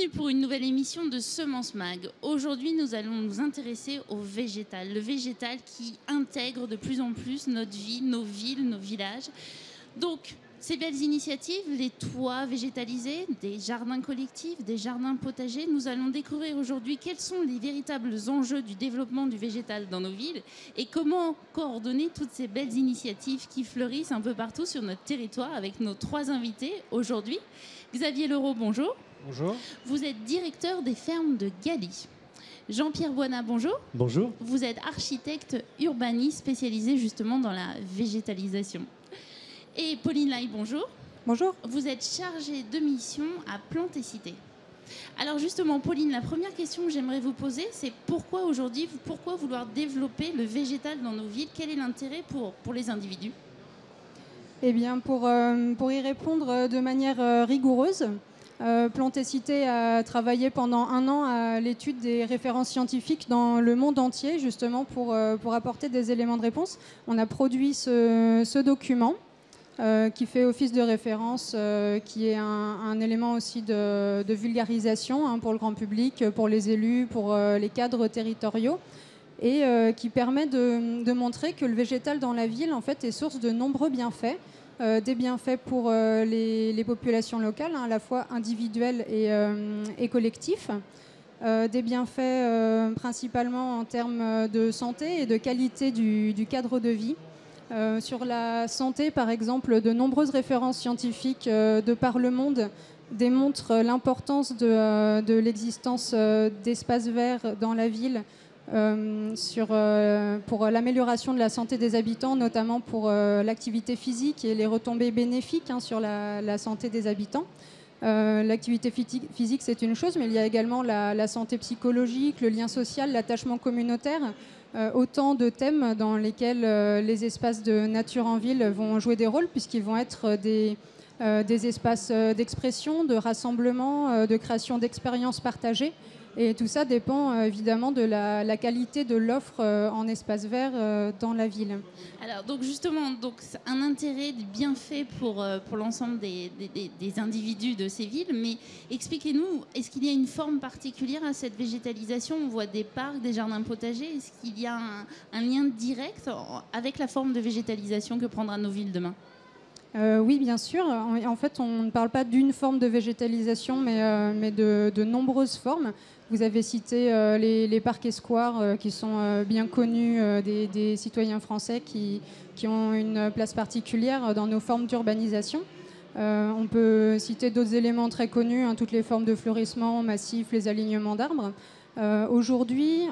Bienvenue pour une nouvelle émission de Semence Mag. Aujourd'hui, nous allons nous intéresser au végétal. Le végétal qui intègre de plus en plus notre vie, nos villes, nos villages. Donc, ces belles initiatives, les toits végétalisés, des jardins collectifs, des jardins potagers, nous allons découvrir aujourd'hui quels sont les véritables enjeux du développement du végétal dans nos villes et comment coordonner toutes ces belles initiatives qui fleurissent un peu partout sur notre territoire avec nos trois invités aujourd'hui. Xavier Leroux, bonjour. Bonjour. Vous êtes directeur des fermes de Galy. Jean-Pierre Boinat, bonjour. Bonjour. Vous êtes architecte urbaniste spécialisé justement dans la végétalisation. Et Pauline Lai, bonjour. Bonjour. Vous êtes chargée de mission à Plantes et Cités. Alors justement, Pauline, la première question que j'aimerais vous poser, c'est pourquoi aujourd'hui, pourquoi vouloir développer le végétal dans nos villes? Quel est l'intérêt pour les individus? Eh bien, pour y répondre de manière rigoureuse, Plantes et Cités a travaillé pendant 1 an à l'étude des références scientifiques dans le monde entier, justement pour apporter des éléments de réponse. On a produit ce document qui fait office de référence, qui est un élément aussi de vulgarisation pour le grand public, pour les élus, pour les cadres territoriaux, et qui permet de montrer que le végétal dans la ville en fait, est source de nombreux bienfaits. Des bienfaits pour les populations locales, à la fois individuelles et collectifs. Des bienfaits principalement en termes de santé et de qualité du cadre de vie. Sur la santé, par exemple, de nombreuses références scientifiques de par le monde démontrent l'importance de l'existence d'espaces verts dans la ville pour l'amélioration de la santé des habitants, notamment pour l'activité physique et les retombées bénéfiques sur la santé des habitants. L'activité physique, c'est une chose, mais il y a également la santé psychologique, le lien social, l'attachement communautaire. Autant de thèmes dans lesquels les espaces de nature en ville vont jouer des rôles, puisqu'ils vont être des espaces d'expression, de rassemblement, de création d'expériences partagées. Et tout ça dépend évidemment de la qualité de l'offre en espace vert dans la ville. Alors donc justement, un intérêt de bienfait pour l'ensemble des individus de ces villes, mais expliquez-nous, est-ce qu'il y a une forme particulière à cette végétalisation? On voit des parcs, des jardins potagers, est-ce qu'il y a un lien direct avec la forme de végétalisation que prendra nos villes demain? Oui, bien sûr. En fait, on ne parle pas d'une forme de végétalisation, mais de nombreuses formes. Vous avez cité les parcs et squares qui sont bien connus des citoyens français qui ont une place particulière dans nos formes d'urbanisation. On peut citer d'autres éléments très connus, toutes les formes de fleurissement massif, les alignements d'arbres. Aujourd'hui,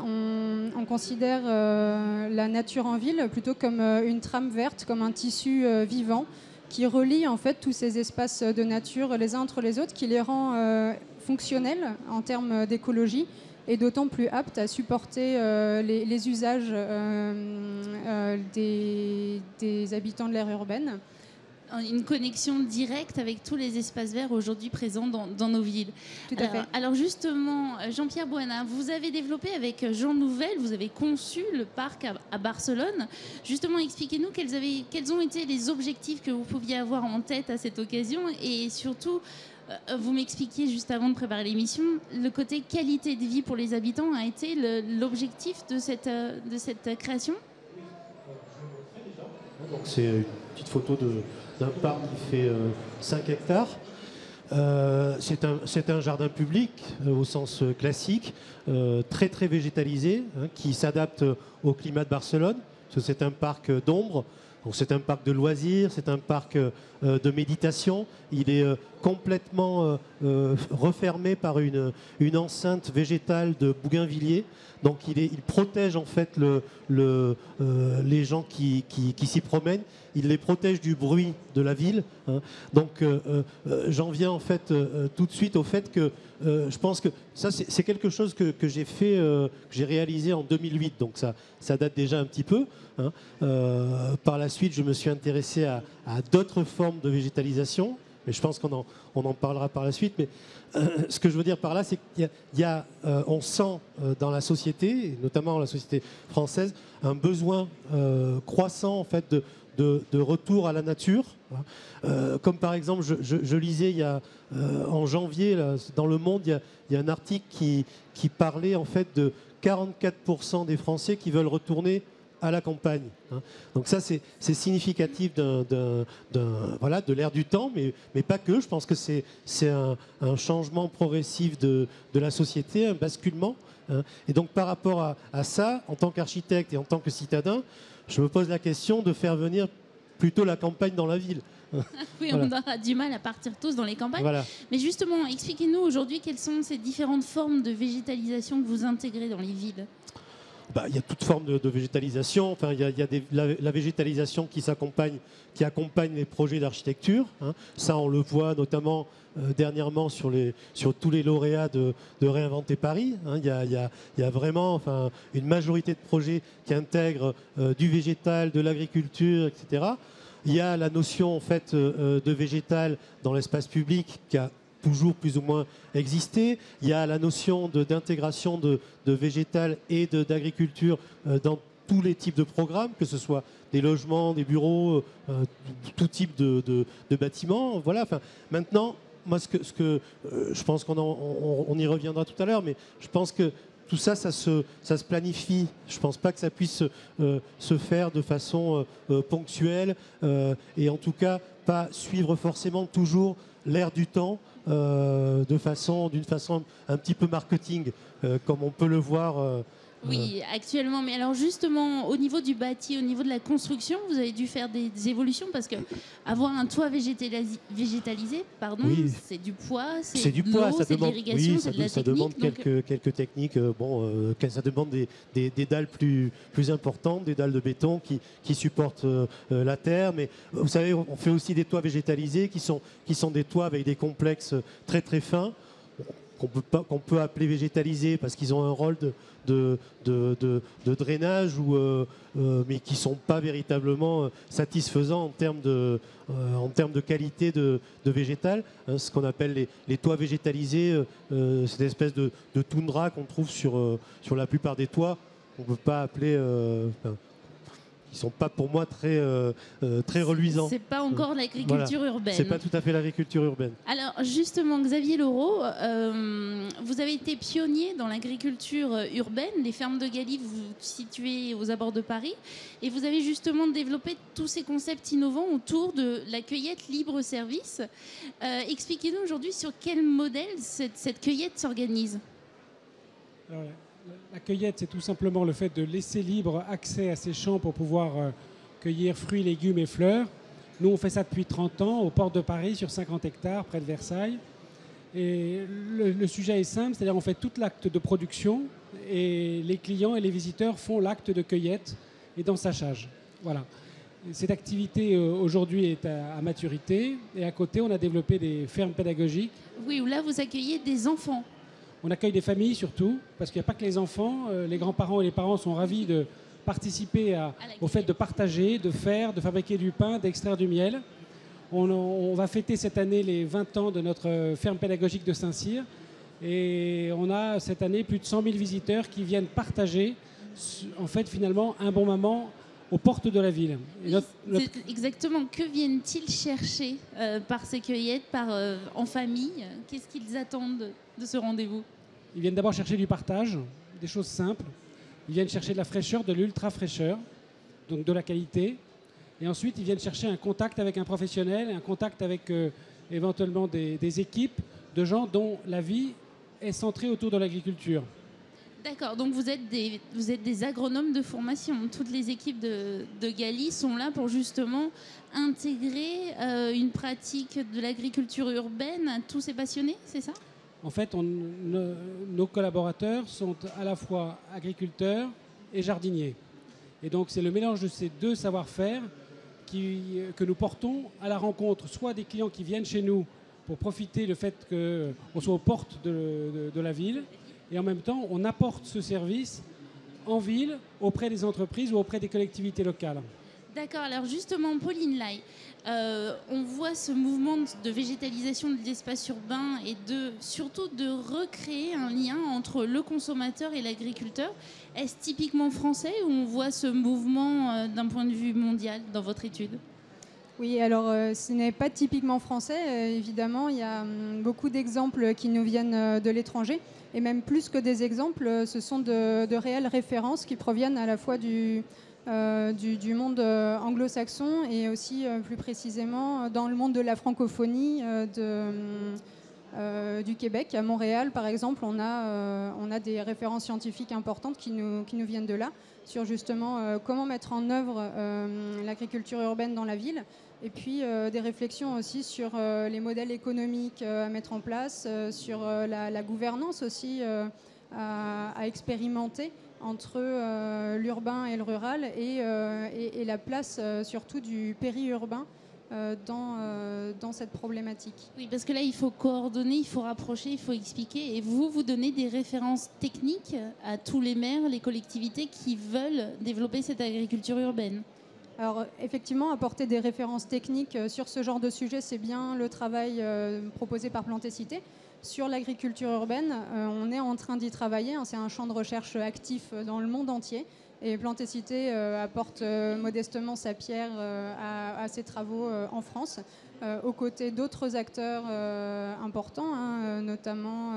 on considère la nature en ville plutôt comme une trame verte, comme un tissu vivant qui relie en fait tous ces espaces de nature les uns entre les autres, qui les rend fonctionnels en termes d'écologie et d'autant plus aptes à supporter les usages des habitants de l'aire urbaine. Une connexion directe avec tous les espaces verts aujourd'hui présents dans nos villes. Tout à fait. Alors justement, Jean-Pierre Boinat, vous avez développé avec Jean Nouvel, vous avez conçu le parc à Barcelone. Justement, expliquez-nous quels ont été les objectifs que vous pouviez avoir en tête à cette occasion et surtout, vous m'expliquiez juste avant de préparer l'émission, le côté qualité de vie pour les habitants a été l'objectif de cette création? Donc c'est une petite photo d'un parc qui fait 5 hectares. C'est un jardin public au sens classique, très très végétalisé, qui s'adapte au climat de Barcelone. Parce que c'est un parc d'ombre, c'est un parc de loisirs, c'est un parc de méditation. Il est complètement refermé par une enceinte végétale de bougainvilliers. Donc il protège en fait les gens qui s'y promènent. Il les protège du bruit de la ville. Donc j'en viens en fait tout de suite au fait que je pense que ça c'est quelque chose que j'ai fait, que j'ai réalisé en 2008. Donc ça date déjà un petit peu. Par la suite, je me suis intéressé à d'autres formes de végétalisation. Mais je pense qu'on en parlera par la suite. Mais ce que je veux dire par là, c'est qu'on sent dans la société, et notamment la société française, un besoin croissant en fait de retour à la nature. Comme par exemple, je lisais en janvier, là, dans Le Monde, il y a un article qui parlait en fait de 44% des Français qui veulent retourner à la campagne. Donc ça, c'est significatif voilà, de l'ère du temps, mais pas que. Je pense que c'est un changement progressif de la société, un basculement. Et donc par rapport à ça, en tant qu'architecte et en tant que citadin, je me pose la question de faire venir plutôt la campagne dans la ville. Oui, voilà. On aura du mal à partir tous dans les campagnes. Voilà. Mais justement, expliquez-nous aujourd'hui quelles sont ces différentes formes de végétalisation que vous intégrez dans les villes. Il y a toute forme de végétalisation. Enfin, il y a la végétalisation qui accompagne les projets d'architecture. Ça, on le voit notamment dernièrement sur tous les lauréats de Réinventer Paris. Il y a vraiment une majorité de projets qui intègrent du végétal, de l'agriculture, etc. Il y a la notion en fait, de végétal dans l'espace public qui a toujours plus ou moins existé. Il y a la notion d'intégration de végétal et d'agriculture dans tous les types de programmes, que ce soit des logements, des bureaux, tout type de bâtiments. Voilà. Maintenant, moi, je pense qu'on y reviendra tout à l'heure, mais je pense que tout ça, ça se planifie. Je ne pense pas que ça puisse se faire de façon ponctuelle et en tout cas pas suivre forcément toujours l'ère du temps d'une façon un petit peu marketing, comme on peut le voir. Oui, actuellement. Mais alors justement, au niveau du bâti, au niveau de la construction, vous avez dû faire des évolutions parce que avoir un toit végétalisé, oui. c'est du poids, c'est de l'eau, c'est de l'irrigation, c'est de la technique. Ça demande quelques techniques. Ça demande des dalles plus importantes, des dalles de béton qui supportent la terre. Mais vous savez, on fait aussi des toits végétalisés qui sont des toits avec des complexes très très fins, qu'on peut appeler végétalisés parce qu'ils ont un rôle de drainage, mais qui ne sont pas véritablement satisfaisants en termes de qualité de végétal. Ce qu'on appelle les toits végétalisés, cette espèce de toundra qu'on trouve sur la plupart des toits, qu'on ne peut pas appeler... Ils ne sont pas pour moi très reluisants. C'est pas encore l'agriculture urbaine. C'est pas tout à fait l'agriculture urbaine. Alors justement, Xavier Laureau, vous avez été pionnier dans l'agriculture urbaine. Les fermes de Galie, vous vous situez aux abords de Paris. Et vous avez justement développé tous ces concepts innovants autour de la cueillette libre-service. Expliquez-nous aujourd'hui sur quel modèle cette cueillette s'organise. Alors, la cueillette, c'est tout simplement le fait de laisser libre accès à ces champs pour pouvoir cueillir fruits, légumes et fleurs. Nous, on fait ça depuis 30 ans, aux portes de Paris, sur 50 hectares, près de Versailles. Et le sujet est simple, c'est-à-dire on fait tout l'acte de production et les clients et les visiteurs font l'acte de cueillette et d'ensachage. Voilà. Cette activité aujourd'hui est à maturité et à côté, on a développé des fermes pédagogiques. Oui, où là, vous accueillez des enfants. On accueille des familles surtout, parce qu'il n'y a pas que les enfants. Les grands-parents et les parents sont ravis de participer au fait de partager, de fabriquer du pain, d'extraire du miel. On va fêter cette année les 20 ans de notre ferme pédagogique de Saint-Cyr. Et on a cette année plus de 100 000 visiteurs qui viennent partager, en fait, finalement, un bon moment aux portes de la ville. Exactement. Que viennent-ils chercher par ces cueillettes, en famille? Qu'est-ce qu'ils attendent de ce rendez-vous? Ils viennent d'abord chercher du partage, des choses simples. Ils viennent chercher de la fraîcheur, de l'ultra-fraîcheur, donc de la qualité. Et ensuite, ils viennent chercher un contact avec un professionnel, un contact avec éventuellement des équipes de gens dont la vie est centrée autour de l'agriculture. D'accord, donc vous êtes des agronomes de formation. Toutes les équipes de Galie sont là pour justement intégrer une pratique de l'agriculture urbaine à tous ces passionnés, c'est ça? En fait, nos collaborateurs sont à la fois agriculteurs et jardiniers. Et donc, c'est le mélange de ces deux savoir-faire que nous portons à la rencontre, soit des clients qui viennent chez nous pour profiter du fait qu'on soit aux portes de la ville, et en même temps, on apporte ce service en ville, auprès des entreprises ou auprès des collectivités locales. D'accord, alors justement, Pauline Lai, on voit ce mouvement de végétalisation de l'espace urbain et surtout de recréer un lien entre le consommateur et l'agriculteur. Est-ce typiquement français ou on voit ce mouvement d'un point de vue mondial dans votre étude ? Oui, alors ce n'est pas typiquement français, évidemment. Il y a beaucoup d'exemples qui nous viennent de l'étranger. Et même plus que des exemples, ce sont de réelles références qui proviennent à la fois du monde anglo-saxon et aussi plus précisément dans le monde de la francophonie du Québec. À Montréal, par exemple, on a des références scientifiques importantes qui nous viennent de là, sur justement comment mettre en œuvre l'agriculture urbaine dans la ville, et puis des réflexions aussi sur les modèles économiques à mettre en place, sur la gouvernance aussi à expérimenter entre l'urbain et le rural, et la place surtout du périurbain dans cette problématique. Oui, parce que là, il faut coordonner, il faut rapprocher, il faut expliquer. Et vous donnez des références techniques à tous les maires, les collectivités qui veulent développer cette agriculture urbaine. Alors effectivement, apporter des références techniques sur ce genre de sujet, c'est bien le travail proposé par Plantécité. Sur l'agriculture urbaine, on est en train d'y travailler. C'est un champ de recherche actif dans le monde entier. Et Plantécité apporte modestement sa pierre à ces travaux en France, aux côtés d'autres acteurs importants, notamment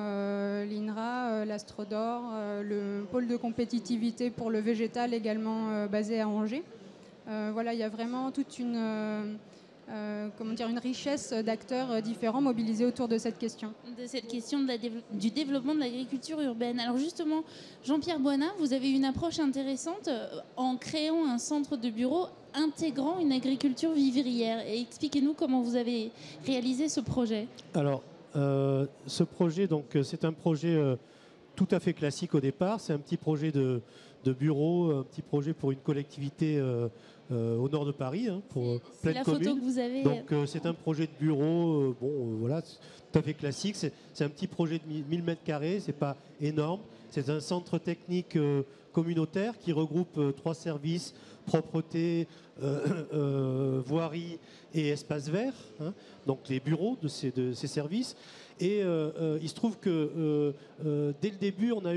l'INRA, l'Astrodor, le pôle de compétitivité pour le végétal également basé à Angers. Voilà, il y a vraiment toute une richesse d'acteurs différents mobilisés autour de cette question. De cette question du développement de l'agriculture urbaine. Alors justement, Jean-Pierre Boinat, vous avez une approche intéressante en créant un centre de bureau intégrant une agriculture vivrière. Et expliquez-nous comment vous avez réalisé ce projet. Alors, ce projet, c'est un projet tout à fait classique au départ. C'est un petit projet de bureau, un petit projet pour une collectivité au nord de Paris, pour pleine la commune. Photo que vous avez. Donc c'est un projet de bureau, voilà, tout à fait classique. C'est un petit projet de 1000 m², c'est pas énorme. C'est un centre technique communautaire qui regroupe 3 services: propreté, voirie et espace vert. Donc les bureaux de ces services. Et il se trouve que dès le début, on a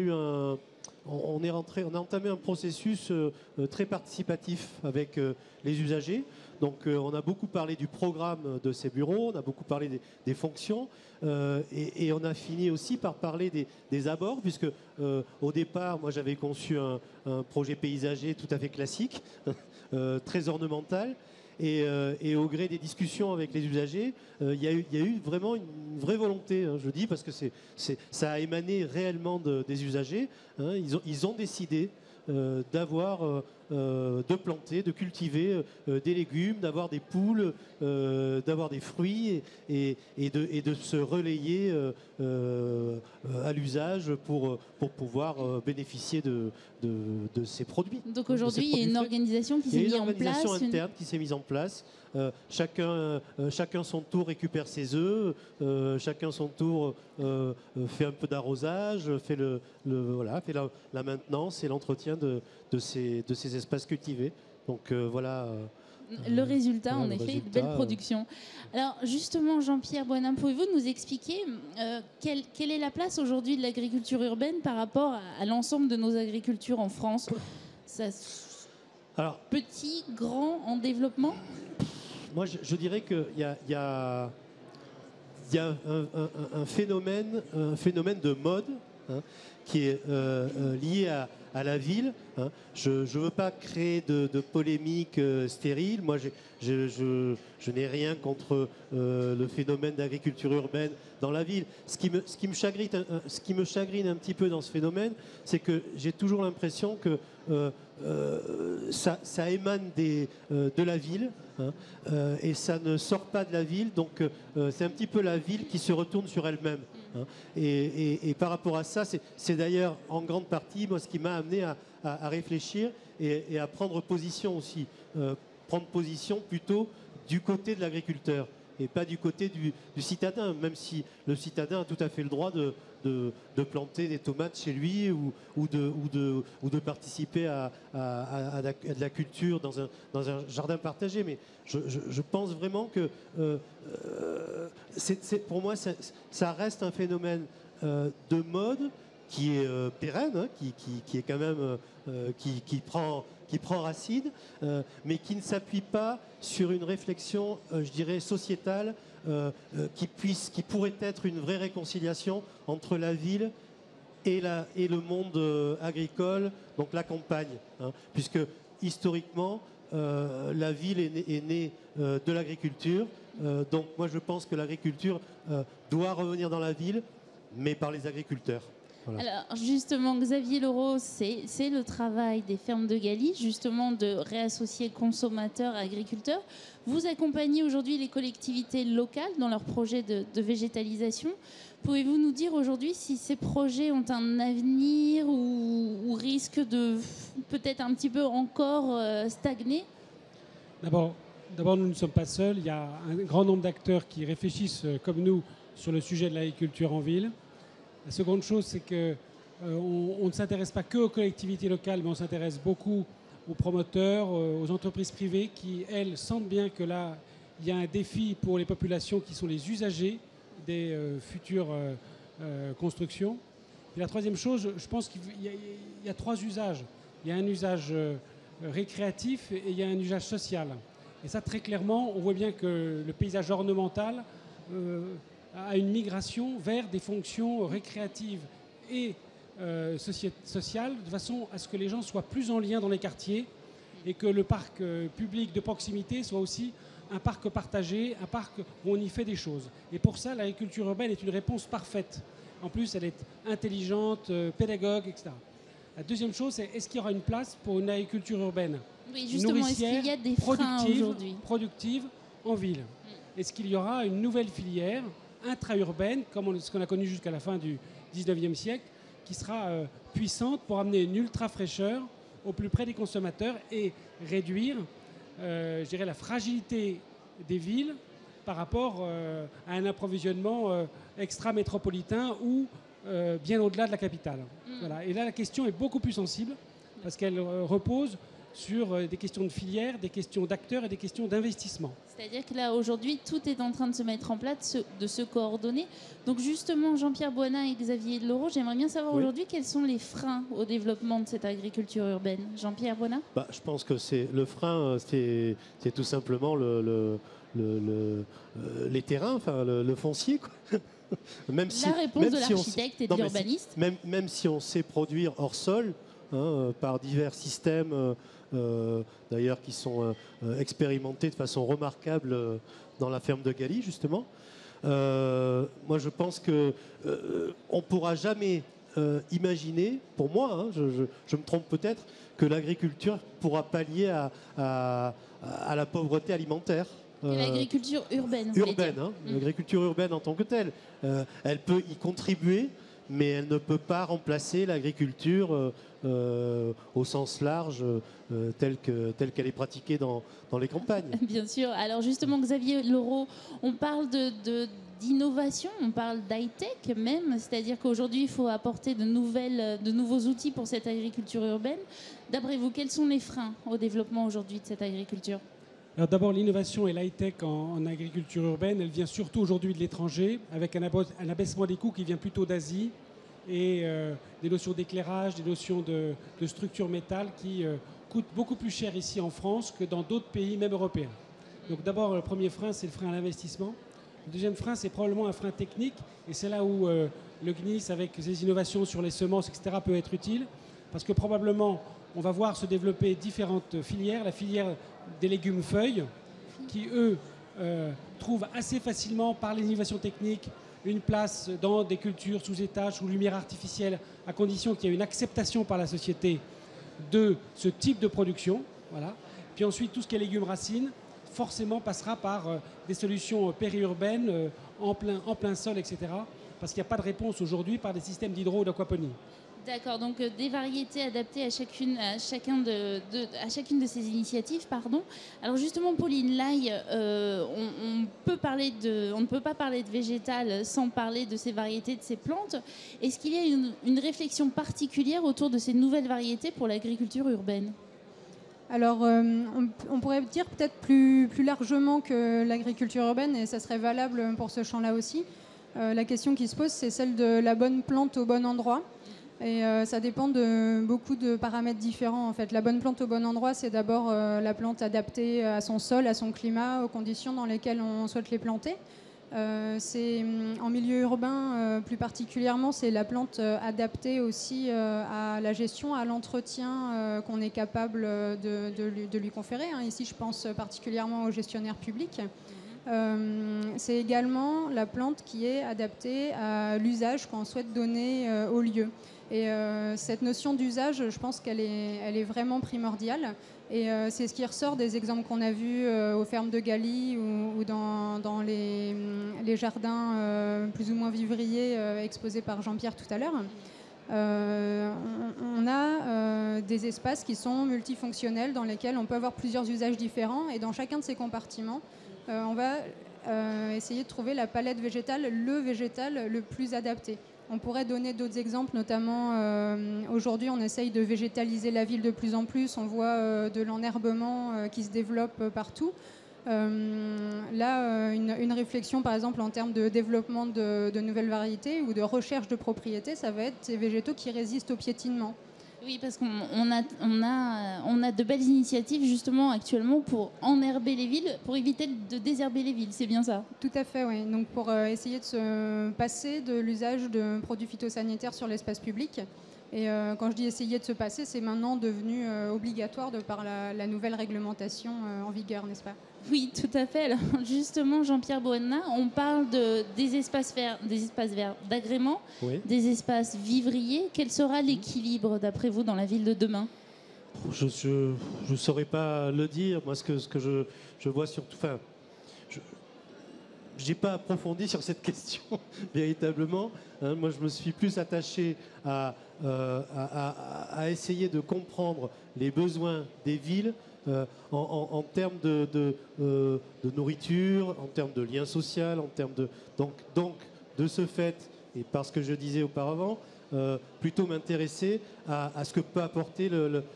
entamé un processus très participatif avec les usagers. Donc on a beaucoup parlé du programme de ces bureaux, on a beaucoup parlé des fonctions, et on a fini aussi par parler des abords, puisque au départ, moi j'avais conçu un projet paysager tout à fait classique, très ornemental. Et au gré des discussions avec les usagers, il y a eu vraiment une vraie volonté, je dis, parce que ça a émané réellement des usagers. Ils ont décidé de planter, de cultiver des légumes, d'avoir des poules, d'avoir des fruits et de se relayer à l'usage pour pouvoir bénéficier de ces produits. Donc aujourd'hui, il y a une organisation qui s'est mise en place. Il y a une organisation interne qui s'est mise en place. Chacun son tour récupère ses œufs, chacun son tour fait un peu d'arrosage, fait la maintenance et l'entretien de ces espaces cultivés. Donc voilà. Le résultat, en effet, de belle production. Alors justement, Jean-Pierre Boinat, pouvez-vous nous expliquer quelle est la place aujourd'hui de l'agriculture urbaine par rapport à l'ensemble de nos agricultures en France? Petit, grand, en développement? Moi, je dirais qu'il y a un phénomène de mode qui est lié à la ville. Je ne veux pas créer de polémique stérile. Moi, je n'ai rien contre le phénomène d'agriculture urbaine dans la ville. Ce qui me chagrine un petit peu dans ce phénomène, c'est que j'ai toujours l'impression que ça émane de la ville, et ça ne sort pas de la ville. Donc c'est un petit peu la ville qui se retourne sur elle-même. Et par rapport à ça, c'est d'ailleurs en grande partie moi ce qui m'a amené à réfléchir et à prendre position aussi. Prendre position plutôt du côté de l'agriculteur. et pas du côté du citadin, même si le citadin a tout à fait le droit de planter des tomates chez lui ou de participer à de la culture dans un jardin partagé. Mais je pense vraiment que pour moi, ça reste un phénomène de mode qui est pérenne, hein, qui est quand même qui prend racine, mais qui ne s'appuie pas sur une réflexion, je dirais, sociétale, qui pourrait être une vraie réconciliation entre la ville et le monde agricole, donc la campagne, hein, puisque historiquement, la ville est née de l'agriculture. Donc moi, je pense que l'agriculture doit revenir dans la ville, mais par les agriculteurs. Voilà. Alors justement, Xavier Leroux, c'est le travail des fermes de Galie, justement de réassocier consommateurs et agriculteurs. Vous accompagnez aujourd'hui les collectivités locales dans leurs projets de végétalisation. Pouvez-vous nous dire aujourd'hui si ces projets ont un avenir ou risquent de peut-être un petit peu encore stagner? D'abord, nous ne sommes pas seuls. Il y a un grand nombre d'acteurs qui réfléchissent comme nous sur le sujet de l'agriculture en ville. La seconde chose, c'est qu'on ne s'intéresse pas que aux collectivités locales, mais on s'intéresse beaucoup aux promoteurs, aux entreprises privées qui, elles, sentent bien que là, il y a un défi pour les populations qui sont les usagers des futures constructions. Et la troisième chose, je pense qu'il y a trois usages. Il y a un usage récréatif et il y a un usage social. Et ça, très clairement, on voit bien que le paysage ornemental a une migration vers des fonctions récréatives et sociales, de façon à ce que les gens soient plus en lien dans les quartiers et que le parc public de proximité soit aussi un parc partagé, un parc où on y fait des choses. Et pour ça, l'agriculture urbaine est une réponse parfaite. En plus, elle est intelligente, pédagogue, etc. La deuxième chose, c'est est-ce qu'il y aura une place pour une agriculture urbaine Oui, justement, est-ce qu'il y a des freins aujourd'hui productive en ville? Est-ce qu'il y aura une nouvelle filière intra-urbaine, comme ce qu'on a connu jusqu'à la fin du 19e siècle, qui sera puissante pour amener une ultra-fraîcheur au plus près des consommateurs et réduire, je dirais, la fragilité des villes par rapport à un approvisionnement extra-métropolitain ou bien au-delà de la capitale. Voilà. Et là, la question est beaucoup plus sensible parce qu'elle repose sur des questions de filière, des questions d'acteurs et des questions d'investissement. C'est-à-dire que là, aujourd'hui, tout est en train de se mettre en place, de se coordonner. Donc justement, Jean-Pierre Boisnin et Xavier Leroux, j'aimerais bien savoir aujourd'hui quels sont les freins au développement de cette agriculture urbaine. Jean-Pierre Boisnin ? Je pense que le frein, c'est tout simplement les terrains, enfin le foncier, quoi. Même la réponse de l'architecte et de l'urbaniste. Même si on sait produire hors sol, hein, par divers systèmes, d'ailleurs qui sont expérimentés de façon remarquable dans la ferme de Galie, justement. Moi, je pense qu'on ne pourra jamais imaginer, pour moi, hein, je me trompe peut-être, que l'agriculture pourra pallier à la pauvreté alimentaire. L'agriculture urbaine. L'agriculture urbaine en tant que telle. Elle peut y contribuer, mais elle ne peut pas remplacer l'agriculture au sens large telle qu'elle est pratiquée dans les campagnes. Bien sûr. Alors justement, Xavier Leroux, on parle d'innovation, on parle d'high-tech même, c'est-à-dire qu'aujourd'hui, il faut apporter de nouveaux outils pour cette agriculture urbaine. D'après vous, quels sont les freins au développement aujourd'hui de cette agriculture ? Alors d'abord, l'innovation et l'high-tech en agriculture urbaine, elle vient surtout aujourd'hui de l'étranger, avec un abaissement des coûts qui vient plutôt d'Asie, et des notions d'éclairage, des notions de structure métal qui coûtent beaucoup plus cher ici en France que dans d'autres pays, même européens. Donc d'abord, le premier frein, c'est le frein à l'investissement. Le deuxième frein, c'est probablement un frein technique, et c'est là où le GNIS, avec ses innovations sur les semences, etc., peut être utile, parce que probablement, on va voir se développer différentes filières. La filière des légumes feuilles, qui, eux, trouvent assez facilement, par les innovations techniques, une place dans des cultures sous étage, sous lumière artificielle, à condition qu'il y ait une acceptation par la société de ce type de production. Voilà. Puis ensuite, tout ce qui est légumes racines, forcément passera par des solutions périurbaines, en plein sol, etc. Parce qu'il n'y a pas de réponse aujourd'hui par des systèmes d'hydro ou d'aquaponie. D'accord, donc des variétés adaptées à chacune de ces initiatives, pardon. Alors justement, Pauline Lai, on ne peut pas parler de végétal sans parler de ces variétés, de ces plantes. Est-ce qu'il y a une réflexion particulière autour de ces nouvelles variétés pour l'agriculture urbaine ? Alors, on pourrait dire peut-être plus largement que l'agriculture urbaine, et ça serait valable pour ce champ-là aussi. La question qui se pose, c'est celle de la bonne plante au bon endroit. Et ça dépend de beaucoup de paramètres différents. En fait, la bonne plante au bon endroit, c'est d'abord la plante adaptée à son sol, à son climat, aux conditions dans lesquelles on souhaite les planter. En milieu urbain, plus particulièrement, c'est la plante adaptée aussi à la gestion, à l'entretien qu'on est capable de lui conférer. Ici, je pense particulièrement aux gestionnaires publics. C'est également la plante qui est adaptée à l'usage qu'on souhaite donner au lieu. Et cette notion d'usage, je pense qu'elle est vraiment primordiale. Et c'est ce qui ressort des exemples qu'on a vus aux fermes de Galie ou dans les jardins plus ou moins vivriers exposés par Jean-Pierre tout à l'heure. On a des espaces qui sont multifonctionnels dans lesquels on peut avoir plusieurs usages différents. Et dans chacun de ces compartiments, on va essayer de trouver la palette végétale, le végétal le plus adapté. On pourrait donner d'autres exemples, notamment aujourd'hui on essaye de végétaliser la ville de plus en plus, on voit de l'enherbement qui se développe partout. Une réflexion par exemple en termes de développement de nouvelles variétés ou de recherche de propriétés, ça va être ces végétaux qui résistent au piétinement. Oui, parce qu'on a de belles initiatives justement actuellement pour enherber les villes, pour éviter de désherber les villes, c'est bien ça ? Tout à fait, oui. Donc pour essayer de se passer de l'usage de produits phytosanitaires sur l'espace public. Et quand je dis essayer de se passer, c'est maintenant devenu obligatoire de par la nouvelle réglementation en vigueur, n'est-ce pas ? Oui, tout à fait. Alors, justement, Jean-Pierre Bohenna, on parle des espaces verts d'agrément, oui, des espaces vivriers. Quel sera l'équilibre, d'après vous, dans la ville de demain ? Je ne saurais pas le dire. Moi, ce que je vois surtout... Enfin, je n'ai pas approfondi sur cette question, véritablement. Moi, je me suis plus attaché à essayer de comprendre les besoins des villes en termes de nourriture, en termes de lien social, en termes de... Donc, de ce fait, et parce que je disais auparavant, plutôt m'intéresser à ce que peut apporter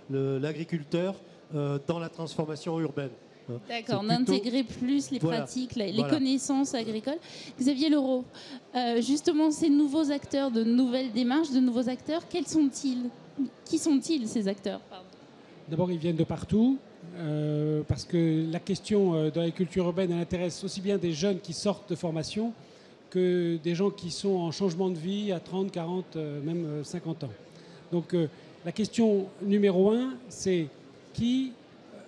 l'agriculteur dans la transformation urbaine. D'accord, d'intégrer plus les pratiques, les connaissances agricoles. Xavier Leroux, justement, ces nouveaux acteurs, de nouvelles démarches, de nouveaux acteurs, quels sont-ils ? Qui sont-ils, ces acteurs ? D'abord, ils viennent de partout, parce que la question de l'agriculture urbaine, elle intéresse aussi bien des jeunes qui sortent de formation que des gens qui sont en changement de vie à 30, 40, même 50 ans. Donc, la question numéro 1, c'est qui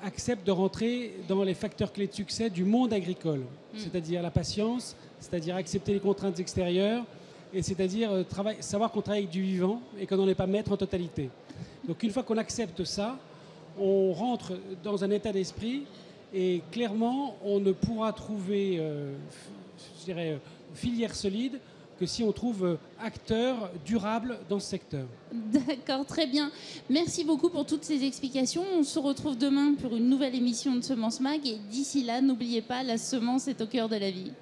accepte de rentrer dans les facteurs clés de succès du monde agricole, c'est-à-dire la patience, c'est-à-dire accepter les contraintes extérieures, et c'est-à-dire savoir qu'on travaille avec du vivant et qu'on n'en est pas maître en totalité. Donc une fois qu'on accepte ça, on rentre dans un état d'esprit et clairement, on ne pourra trouver, filière solide que si on trouve acteurs durables dans ce secteur. D'accord, très bien. Merci beaucoup pour toutes ces explications. On se retrouve demain pour une nouvelle émission de Semence Mag. Et d'ici là, n'oubliez pas, la semence est au cœur de la vie.